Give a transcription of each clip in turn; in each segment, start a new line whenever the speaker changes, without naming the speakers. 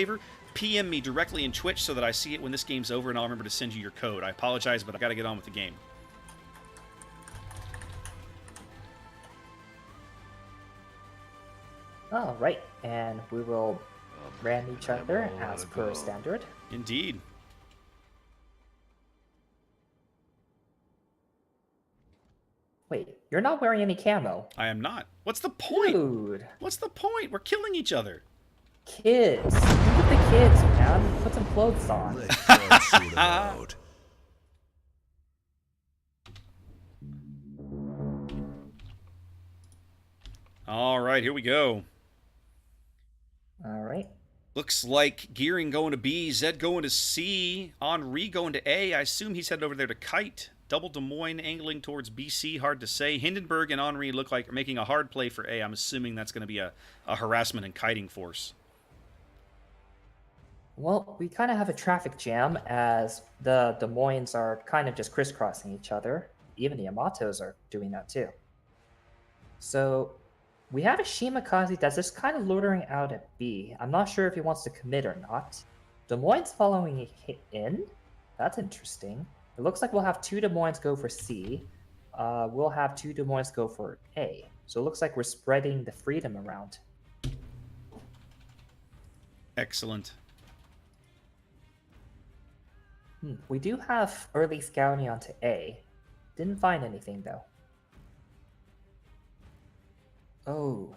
favor, PM me directly in Twitch so that I see it when this game's over, and I'll remember to send you your code. I apologize, but I got to get on with the game.
All right, and we will ram each other as per standard.
Indeed.
Wait, you're not wearing any camo.
I am not. What's the point?
Dude.
What's the point? We're killing each other.
Kids. Look at the kids, man. Put some clothes on.
All right, here we go.
All right.
Looks like Gearing going to B, Zed going to C, Henri going to A. I assume he's headed over there to Kite. Double Des Moines angling towards BC, hard to say. Hindenburg and Henri look like making a hard play for A. I'm assuming that's going to be a harassment and kiting force.
Well, we kind of have a traffic jam as the Des Moines are kind of just crisscrossing each other. Even the Yamatos are doing that too. So we have a Shimakaze that's just kind of loitering out at B. I'm not sure if he wants to commit or not. Des Moines following in. That's interesting. It looks like we'll have 2 Des Moines go for C. We'll have 2 Des Moines go for A. So it looks like we're spreading the freedom around.
Excellent.
We do have early scouting onto A. Didn't find anything though. Oh.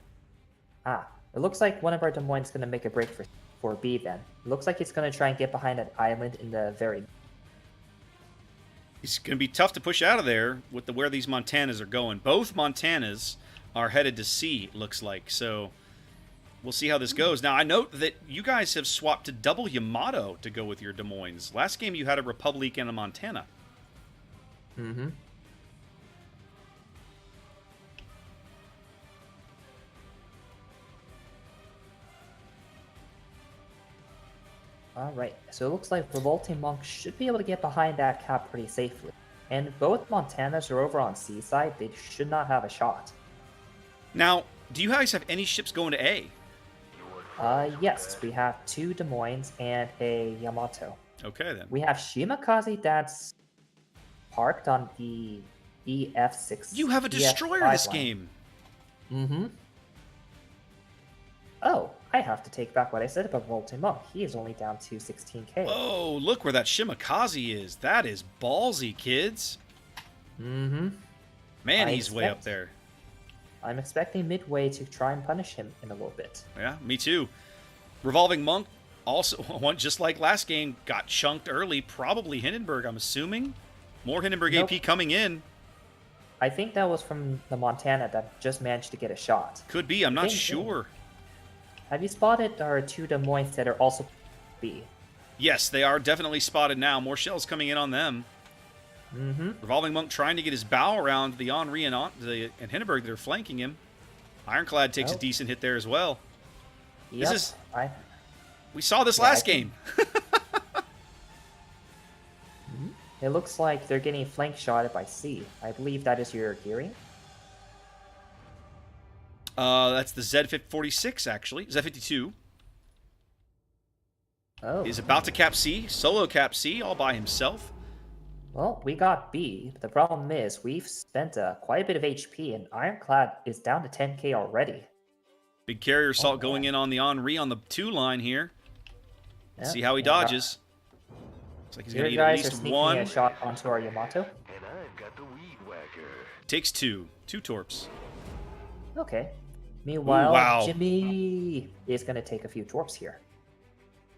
It looks like one of our Des Moines is going to make a break for B then. It looks like he's going to try and get behind that island in the very...
It's going to be tough to push out of there with where these Montanas are going. Both Montanas are headed to C, it looks like. So we'll see how this goes. Now, I note that you guys have swapped to double Yamato to go with your Des Moines. Last game you had a Republic and a Montana.
Mm-hmm. Alright, so it looks like Revolting Monk should be able to get behind that cap pretty safely. And both Montanas are over on C side, they should not have a shot.
Now, do you guys have any ships going to A?
Yes, we have 2 Des Moines and a Yamato.
Okay, then.
We have Shimakaze that's parked on the EF6.
You have a destroyer this game.
Mm-hmm. Oh, I have to take back what I said about Revolting Monk. He is only down to 16k.
Oh, look where that Shimakaze is. That is ballsy, kids.
Mm-hmm.
Man, he's way up there.
I'm expecting Midway to try and punish him in a little bit.
Yeah, me too. Revolving Monk, also, one just like last game, got chunked early. Probably Hindenburg, I'm assuming. More Hindenburg AP coming in.
I think that was from the Montana that just managed to get a shot.
Could be, I'm not sure.
Have you spotted our 2 Des Moines that are also B?
Yes, they are definitely spotted now. More shells coming in on them.
Mm-hmm.
Revolving Monk trying to get his bow around the Henri and Hindenburg that are flanking him. Ironclad takes a decent hit there as well.
Yep.
We saw this last game.
It looks like they're getting flank shotted by C. I believe that is your Gearing.
That's the Z46, actually. Z52.
Oh.
He's about to cap C. Solo cap C all by himself.
Well, we got B. The problem is we've spent quite a bit of HP, and Ironclad is down to 10k already.
Big carrier assault going in on the Henri on the 2 line here. Yep. See how he dodges. Looks like he's going to get at least one.
A shot onto our Yamato.
And I've got the weed whacker.
Takes 2. 2 torps.
Okay. Meanwhile,
ooh, wow.
Jimmy is going to take a few torps here.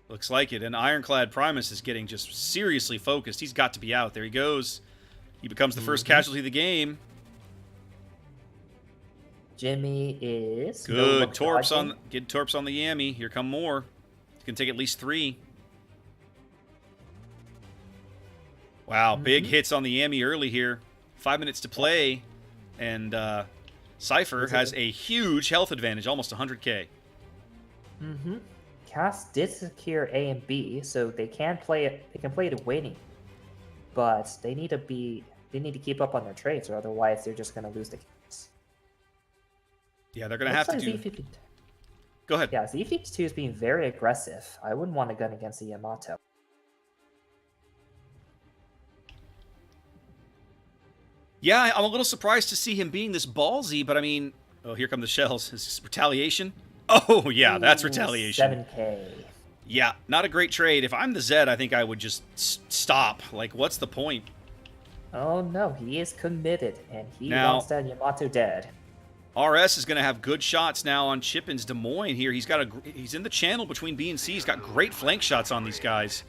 Looks like it. And Ironclad Primus is getting just seriously focused. He's got to be out. There he goes. He becomes the first casualty of the game.
Jimmy is
good. Torps on, get torps on the Yami. Here come more. He can take at least 3. Wow, big hits on the Yami early here. 5 minutes to play, and CYPHR has a huge health advantage, almost 100k.
Mm-hmm. Cass did secure A and B, so they can play it. They can play it waiting, but they need to be. They need to keep up on their trades, or otherwise they're just going to lose the case.
Yeah, they're going to have to do. Go ahead.
Yeah, CYPHR is being very aggressive. I wouldn't want to gun against the Yamato.
Yeah, I'm a little surprised to see him being this ballsy, but I mean... Oh, here come the shells. Is this retaliation? Oh, yeah, that's
Ooh,
retaliation.
7K.
Yeah, not a great trade. If I'm the Zed, I think I would just stop. Like, what's the point?
Oh no, he is committed, and he
Now-
wants that Yamato dead.
RS is going to have good shots now on Chippin's Des Moines here. He's in the channel between B and C. He's got great flank shots on these guys.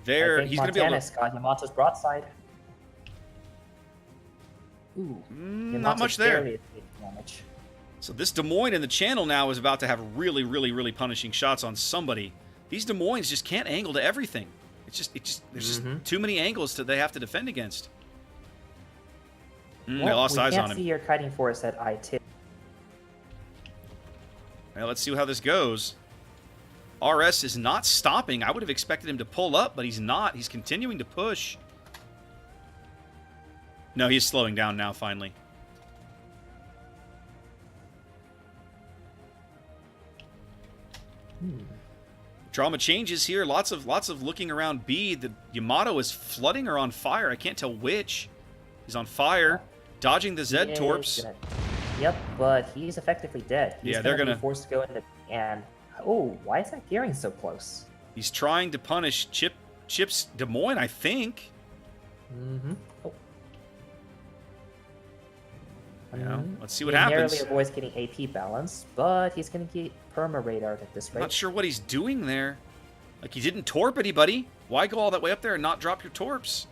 I
He's
think
going to be able
Montana's
to...
got Yamato's broadside. Ooh,
not much there.
barely escaped damage.
So this Des Moines in the channel now is about to have really, really, really punishing shots on somebody. These Des Moines just can't angle to everything. There's just too many angles that they have to defend against. They lost eyes on
We can't see
him.
your kiting force at I2.
Well, let's see how this goes. RS is not stopping. I would have expected him to pull up, but he's not. He's continuing to push. No, he's slowing down now, finally. Drama changes here. Lots of looking around B. The Yamato is flooding or on fire. I can't tell which. He's on fire. Dodging the Zed torps.
Yep, but he's effectively dead. He's
Yeah, they're
be
gonna-
forced to go into and oh, why is that gearing so close?
He's trying to punish Chip's Des Moines, I think.
Oh.
Yeah, let's see what
He
happens.
narrowly avoids getting AP balance, but he's going to get perma-radared at this rate.
Not sure what he's doing there. Like, he didn't torp anybody. Why go all that way up there and not drop your torps?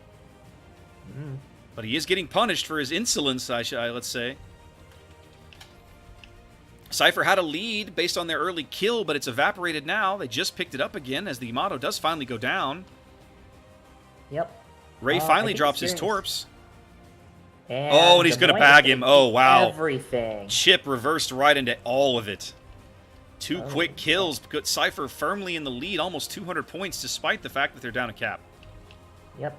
But he is getting punished for his insolence, let's say. CYPHR had a lead based on their early kill, but it's evaporated now. They just picked it up again as the Yamato does finally go down.
Yep.
Ray
I
finally
think
drops his
experience.
torps.
And
Oh, and he's
Des
going to
Moines
bag
is
him.
gonna
Oh,
keep
wow.
Everything.
Chip reversed right into all of it. Two
Oh,
quick kills put CYPHR firmly in the lead, almost 200 points, despite the fact that they're down a cap.
Yep.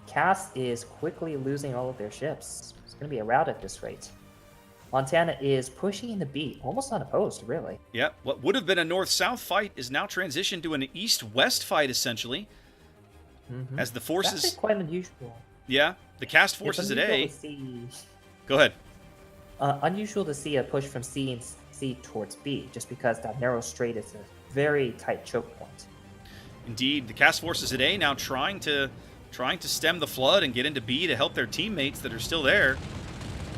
Cass is quickly losing all of their ships. It's going to be a rout at this rate. Montana is pushing in the B, almost unopposed, really.
Yep, what would have been a north-south fight is now transitioned to an east-west fight, essentially. As the
That's
forces...
actually quite unusual.
Yeah, the cast forces at A... Go ahead.
Unusual to see a push from C towards B, just because that narrow strait is a very tight choke point.
Indeed, the cast forces at A now trying to stem the flood and get into B to help their teammates that are still there.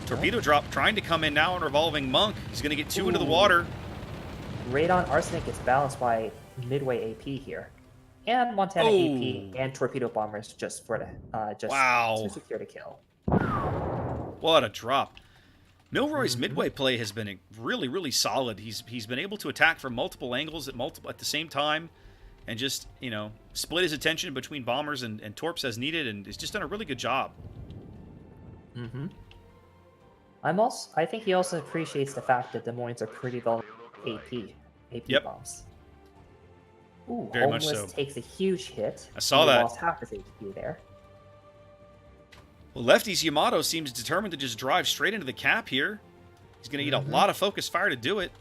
Torpedo drop trying to come in now on Revolving Monk. He's going to get two into the water.
Radon Arsenic gets balanced by Midway AP here. And Montana AP and Torpedo Bombers just for the
Wow.
to secure the kill.
What a drop. Milroy's midway play has been really, really solid. He's been able to attack from multiple angles at the same time and just, split his attention between bombers and torps as needed, and he's just done a really good job.
I think he also appreciates the fact that Des Moines are pretty well AP
Yep.
bombs. Ooh,
Very much
Homeless
so.
takes a huge hit.
I saw
He
that.
lost half his HP there.
Well, Lefty's Yamato seems determined to just drive straight into the cap here. He's going to need a lot of focus fire to do it.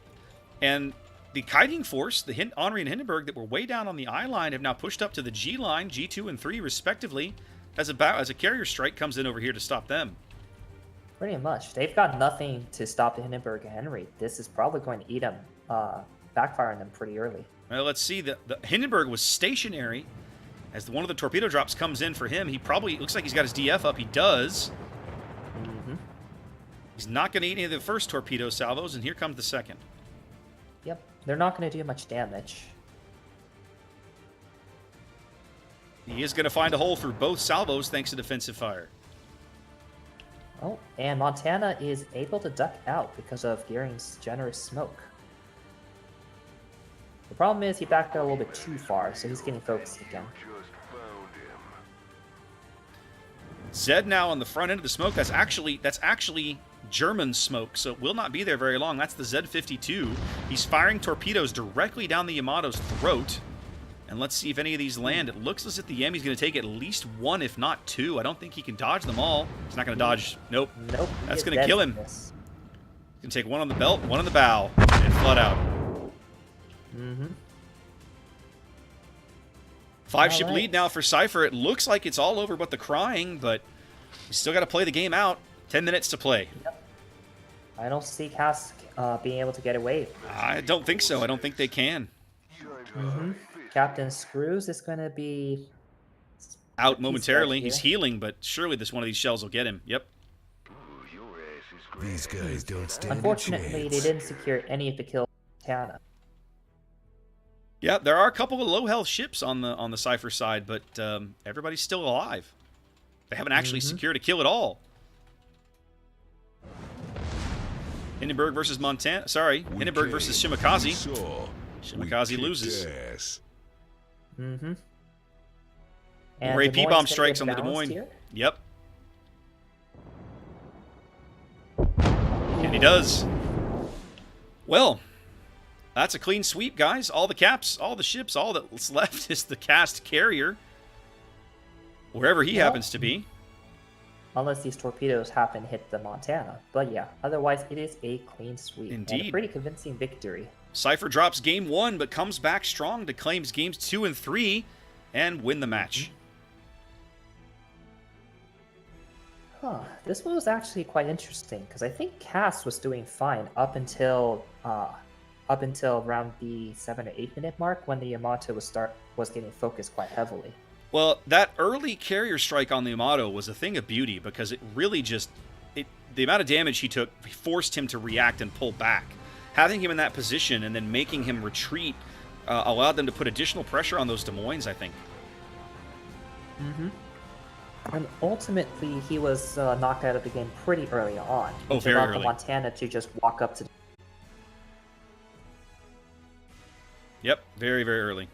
And the kiting force, the Henry and Hindenburg that were way down on the I line have now pushed up to the G line, G2 and 3 respectively, as a carrier strike comes in over here to stop them.
Pretty much. They've got nothing to stop the Hindenburg and Henry. This is probably going to eat them, backfiring them pretty early.
Well, let's see. The Hindenburg was stationary as one of the torpedo drops comes in for him. He probably looks like he's got his DF up. He does. He's not going to eat any of the first torpedo salvos, and here comes the second.
Yep, they're not going to do much damage.
He is going to find a hole through both salvos thanks to defensive fire.
Oh, and Montana is able to duck out because of Gearing's generous smoke. The problem is he backed out a little bit too far, so he's getting focused again.
Just found him.
Zed now on the front end of the smoke. That's actually German smoke, so it will not be there very long. That's the Z-52. He's firing torpedoes directly down the Yamato's throat. And let's see if any of these land. It looks as if the Yami's going to take at least one, if not two. I don't think he can dodge them all. He's not going to dodge. Nope.
Nope.
That's going to kill him. He's going to take one on the belt, one on the bow, and flood out.
Mm-hmm.
5-ship
All right.
lead now for CYPHR. It looks like it's all over but the crying, but we still got to play the game out. 10 minutes to play.
Yep. I don't see Cass being able to get away.
I don't think so. I don't think they can.
Mm-hmm. Captain Screws is going to be
Out
He's
momentarily.
dead
He's
here.
healing, but surely this one of these shells will get him. Yep.
Ooh, your ass is great.
These guys don't stand
Unfortunately,
a
they
chance.
didn't secure any of the kills with Tana.
Yeah, there are a couple of low health ships on the CYPHR side, but everybody's still alive. They haven't actually secured a kill at all. Hindenburg versus Montana. Sorry,
We
Hindenburg versus
came,
Shimakaze.
we saw, we
Shimakaze
kicked
loses.
ass.
Mm-hmm.
Ray P-bomb strikes on the Des Moines.
Here.
Yep. And he does. Well, that's a clean sweep, guys. All the caps, all the ships, all that's left is the cast carrier. Wherever he
Well,
happens to be.
Unless these torpedoes happen to hit the Montana. But yeah, otherwise it is a clean sweep. And
Indeed.
a pretty convincing victory.
CYPHR drops game 1, but comes back strong to claim games 2 and 3 and win the match.
Huh. This one was actually quite interesting because I think Cass was doing fine up until around the 7 or 8 minute mark when the Yamato was getting focused quite heavily.
Well, that early carrier strike on the Yamato was a thing of beauty because it really just the amount of damage he took forced him to react and pull back. Having him in that position and then making him retreat allowed them to put additional pressure on those Des Moines, I think.
Mm-hmm. And ultimately, he was knocked out of the game pretty early on.
Oh,
which
very
allowed
early.
the Montana to just walk up to.
Yep, very, very early.